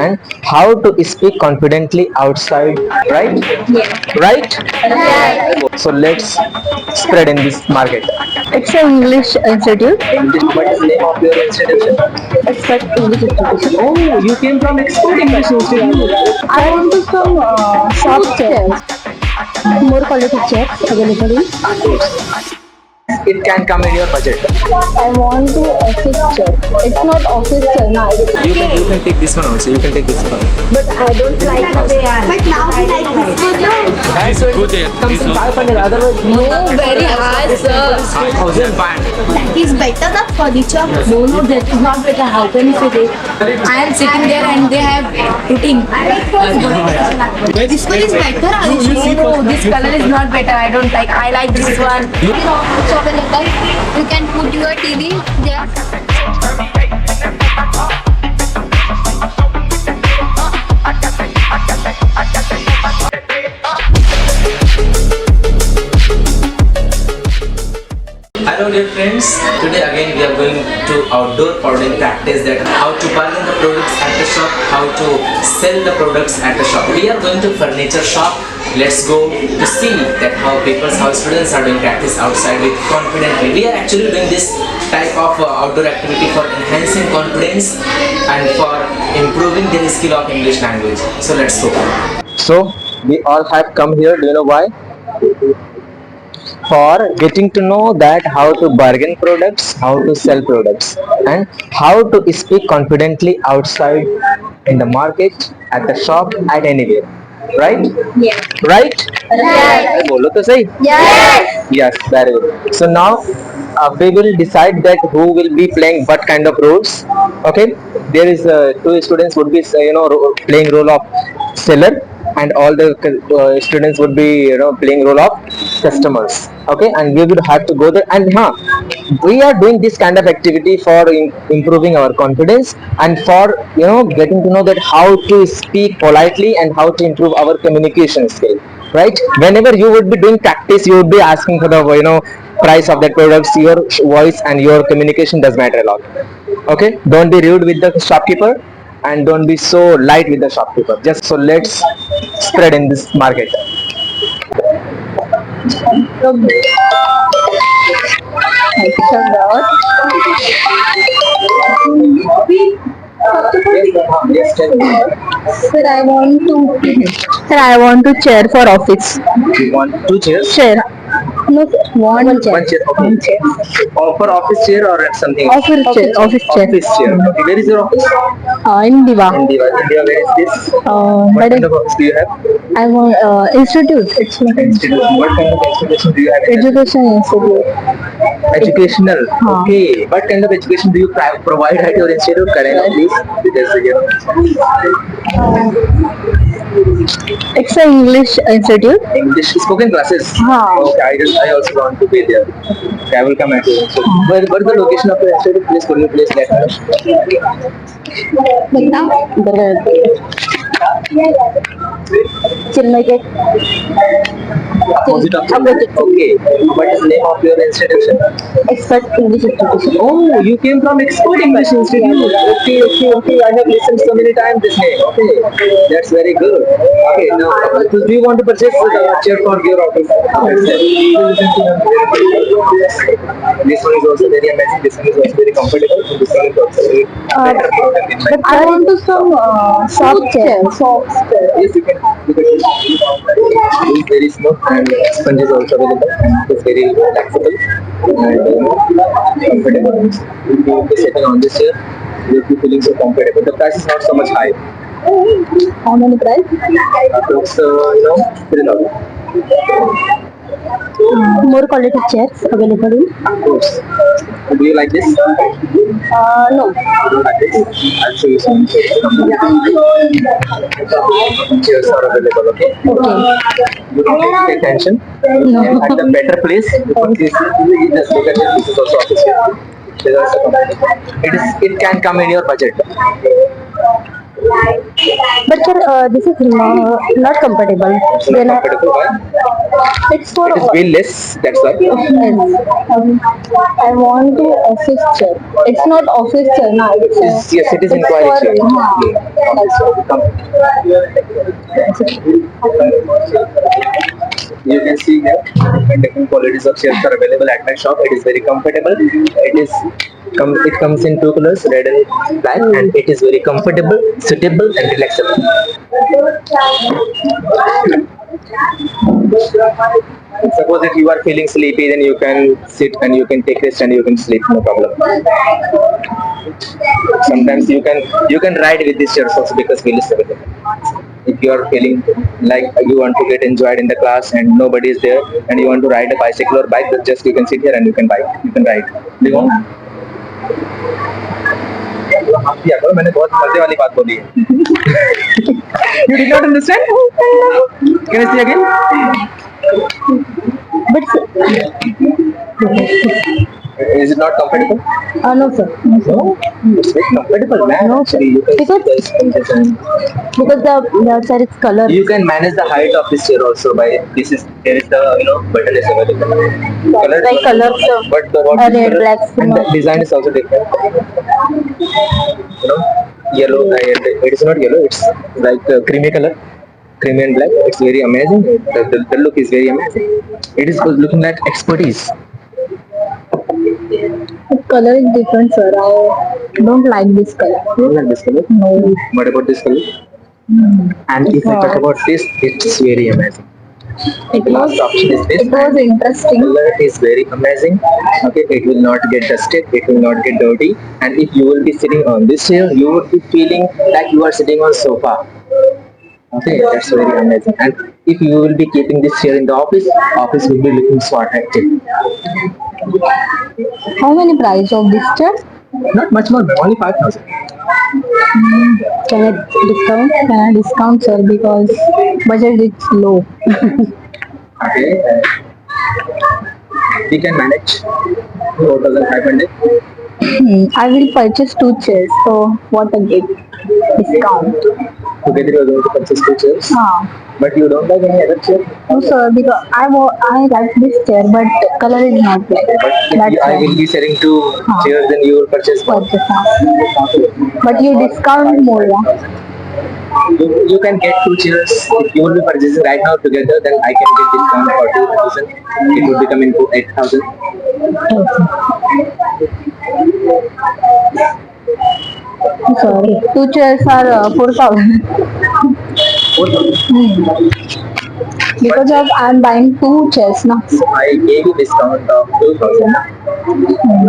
and how to speak confidently outside, right? Right? So let's spread in this market. It's an English institute. What is the name of your institution? Expert English institution. Oh, you came from Export English Institute. I want to some soft chairs. More quality chairs available in. It can come in your budget. I want to office chair. It's not office chair now. You can take this one also. You can take this one. But I don't like the way I. But now we like this one. Please go there. Please go. 500. Otherwise, No, very high, sir. 5,000. That is better the furniture. No, that is not better. How can you say that? I am sitting there and they have putting. This one is better. No, this color is not better. I don't like. I like this one. Also available. You can put your TV there. Hello dear friends, today again we are going to outdoor powdering practice, that how to bargain the products at the shop, how to sell the products at the shop. We are going to furniture shop. Let's go to see that how students are doing practice outside with confidently. We are actually doing this type of outdoor activity for enhancing confidence and for improving their skill of English language. So let's go. So we all have come here. Do you know why? For getting to know that how to bargain products, how to sell products, and how to speak confidently outside in the market, at the shop, at anywhere. Right? Yes. Right? Right. बोलो तो सही. Yes. Yes, very good. So now we will decide that who will be playing what kind of roles. Okay, there is two students would be playing role of seller, and all the students would be playing role of customers. Okay, and we will have to go there, and we are doing this kind of activity for improving our confidence and for getting to know that how to speak politely and how to improve our communication skill. Right, whenever you would be doing practice, you would be asking for the price of that products. Your voice and your communication does matter a lot. Okay, don't be rude with the shopkeeper and don't be so light with the shopkeeper. Just so let's spread in this market. Yes, tell me. Sir, I want to chair for office. You want two chairs? Chair. No, sir. One chair. One chair. Okay. For office chair or something? Office chair. Office chair. Office chair. Okay. Where is your office? In Diva. In Diva. India. Where is this? What But kind of office do you have? I want institute. It's not Institution. What kind of institution do you have? education institute. Educational. Okay. What kind of education do you provide at your institute currently, please? Because It's an English institute. English spoken classes. Okay. I also want to be there. Okay, I will come at you. So, where is the location of the institute? Please, could you please let me Chennai Tech. Opposite of Okay. What is the name of your institution? Expert English institution. Oh, you came from Export English Institute. Okay. I have listened so many times this name. Okay, that's very good. Okay, now, so do you want to purchase a chair for your office? This one is also very amazing. This one is also very comfortable. This one is also very But I want to some soft chair. Yes, you can. It's very smooth and sponge is also available. It's very flexible and comfortable. If you be sitting on this chair, you'll be feeling so comfortable. The price is not so much high. How many price? It's $3,000. More quality chairs available in. Of course. Do you like this? No. Like this? I'll show you some chairs. Chairs are available, okay? You don't need to pay attention. No. At the better place, you put this, you just look at it. This is also office chair. It can come in your budget. But sir, this is not compatible. It's not Then comfortable, why? It's for It is way less. That's why. I want to office chair. It's not office chair, no. It's Yes, it is inquiry chair. That's all. You can see here different qualities of chairs are available at my shop. It is very comfortable. It comes in two colors, red and black, and it is very comfortable, suitable, and relaxable. Suppose if you are feeling sleepy, then you can sit and you can take rest and you can sleep, no problem. Sometimes you can ride with this chairs also because wheel is available. If you are feeling like you want to get enjoyed in the class and nobody is there and you want to ride a bicycle or bike, then just you can sit here and you can ride. Do you want? आप किया करो, मैंने बहुत मजे वाली बात बोली है. You did not understand? Can I see again? But Is it not comfortable? no, sir. No, it's very comfortable, man. No, Actually, you can because- Because the chair is color. you can manage the height of this chair also by there is the button is available. By color, sir. But the what is Red, color black, and the no. design is also different. Yellow and it is not yellow. It's like creamy color, creamy and black. It's very amazing. The look is very amazing. It is looking like expertise. The color is different, sir. I don't like this color. You don't like this color? No. What about this color? And if I talk about this, it's very amazing. It The was last option is this. it was interesting. Color is very amazing. Okay, it will not get dusted, it will not get dirty, and if you will be sitting on this chair, you would be feeling like you are sitting on sofa. Okay, that's very amazing. And if you will be keeping this chair in the office will be looking so attractive. How many price of this chair? Not much more, only 5,000. Can I discount? Can I discount, sir? Because budget is low. Okay, we can manage 4,500. I will purchase 2 chairs. So what a gift. Discount. Together you are going to purchase 2 chairs, but you don't like any other chair. No, sir. Because I like this chair, but color is not black. But if That's I will be selling 2 chairs, then you will purchase one. But you discount more. Yeah? You can get 2 chairs. If you will be purchasing right now together, then I can get discount for 2,000. It would become into 8,000. Sorry. 2 chairs are 4,000. 4,000. Because of I'm buying 2 chairs now. I gave you discount of 2,000.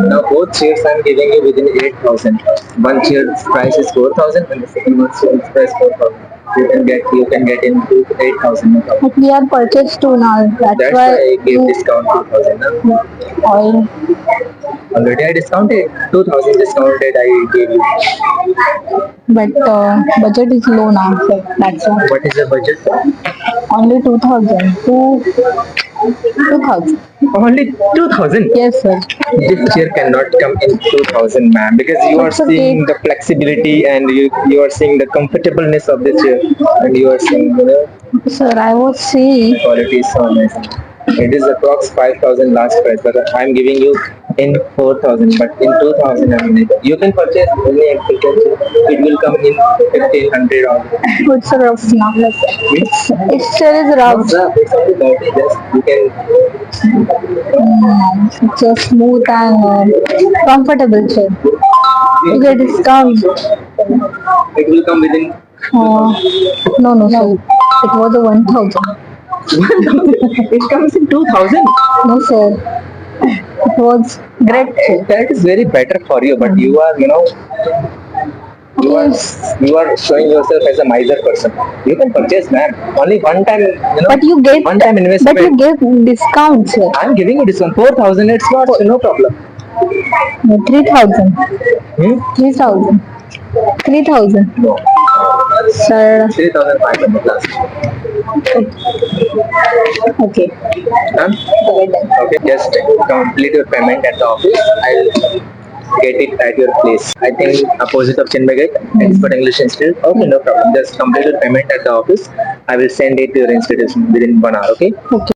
Now both chairs I am giving you within 8,000. One chair's price is 4,000 and the second one's chair's price 4,000. You can get into 8,000. No problem. But we have purchased 2 now. That's why I gave discount 2,000. Oil. Already I discounted 2,000 discounted I gave you. But budget is low now, so that's why. What is your budget? Only 2,000. 2,000. Only 2,000. Yes, sir. This chair cannot come in 2,000, ma'am, because you are It's okay. seeing the flexibility and you are seeing the comfortableness of this chair, and you are seeing Sir, I was seeing. quality is so amazing. It is approx 5,000 last price, but I am giving you in 4,000, but in 2,000 I mean, you can purchase any application. It will come in 1,500 or It's rough now. Its chair is rough. it's only 30, just you can It's a smooth and comfortable chair. You get discount. it will come within No, sir. It was a 1,000. 1,000. It comes in 2,000. No, sir. It was great chair. That is very better for you, but you are you are showing yourself as a miser person. You can purchase, man. Only one time, But you gave. one time investment. But you gave discount, sir. I'm giving you this one 4,000. It's not no problem. No, 3,000. 3,000. 3,000. No, Sir. 3,500 last. Okay. Done? Okay, just complete your payment at the office. I'll get it at your place. I think opposite of Chinmay Gate, Expert English Institute. Okay, no problem. Just complete your payment at the office. I will send it to your institution within 1 hour. Okay. Okay.